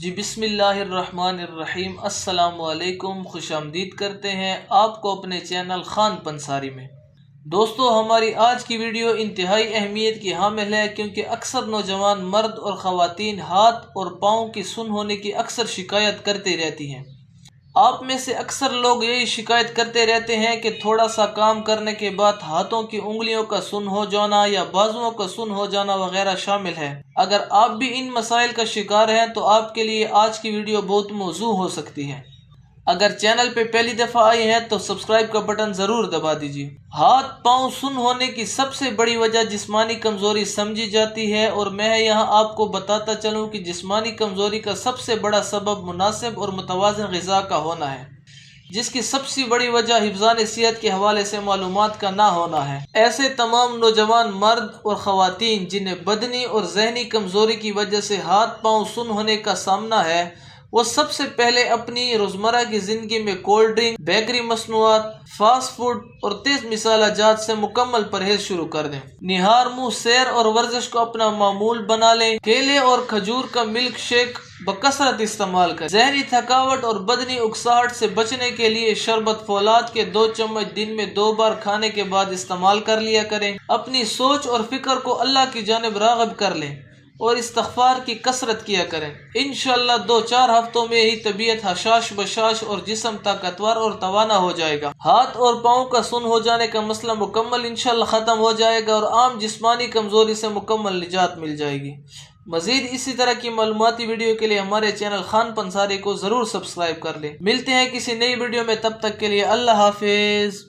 جی بسم اللہ الرحمن الرحیم، السلام علیکم، خوش آمدید کرتے ہیں آپ کو اپنے چینل خان پنساری میں۔ دوستو، ہماری آج کی ویڈیو انتہائی اہمیت کی حامل ہے کیونکہ اکثر نوجوان مرد اور خواتین ہاتھ اور پاؤں کی سن ہونے کی اکثر شکایت کرتے رہتی ہیں۔ آپ میں سے اکثر لوگ یہی شکایت کرتے رہتے ہیں کہ تھوڑا سا کام کرنے کے بعد ہاتھوں کی انگلیوں کا سن ہو جانا یا بازوؤں کا سن ہو جانا وغیرہ شامل ہے۔ اگر آپ بھی ان مسائل کا شکار ہیں تو آپ کے لیے آج کی ویڈیو بہت موزوں ہو سکتی ہے۔ اگر چینل پہ پہلی دفعہ آئے ہیں تو سبسکرائب کا بٹن ضرور دبا دیجیے۔ ہاتھ پاؤں سن ہونے کی سب سے بڑی وجہ جسمانی کمزوری سمجھی جاتی ہے، اور میں یہاں آپ کو بتاتا چلوں کہ جسمانی کمزوری کا سب سے بڑا سبب مناسب اور متوازن غذا کا ہونا ہے، جس کی سب سے بڑی وجہ حفظان صحت کے حوالے سے معلومات کا نہ ہونا ہے۔ ایسے تمام نوجوان مرد اور خواتین جنہیں بدنی اور ذہنی کمزوری کی وجہ سے ہاتھ پاؤں سن ہونے کا سامنا ہے، وہ سب سے پہلے اپنی روزمرہ کی زندگی میں کولڈ ڈرنک، بیکری مصنوعات، فاسٹ فوڈ اور تیز مسالہ جات سے مکمل پرہیز شروع کر دیں۔ نہار منہ سیر اور ورزش کو اپنا معمول بنا لیں۔ کیلے اور کھجور کا ملک شیک بکثرت استعمال کریں۔ ذہنی تھکاوٹ اور بدنی اکساہٹ سے بچنے کے لیے شربت فولاد کے 2 چمچ دن میں 2 بار کھانے کے بعد استعمال کر لیا کریں۔ اپنی سوچ اور فکر کو اللہ کی جانب راغب کر لیں اور استغفار کی کثرت کیا کریں۔ انشاءاللہ 2-4 ہفتوں میں ہی طبیعت حشاش بشاش اور جسم طاقتور اور توانا ہو جائے گا۔ ہاتھ اور پاؤں کا سن ہو جانے کا مسئلہ مکمل انشاءاللہ ختم ہو جائے گا اور عام جسمانی کمزوری سے مکمل نجات مل جائے گی۔ مزید اسی طرح کی معلوماتی ویڈیو کے لیے ہمارے چینل خان پنساری کو ضرور سبسکرائب کر لیں۔ ملتے ہیں کسی نئی ویڈیو میں، تب تک کے لیے اللہ حافظ۔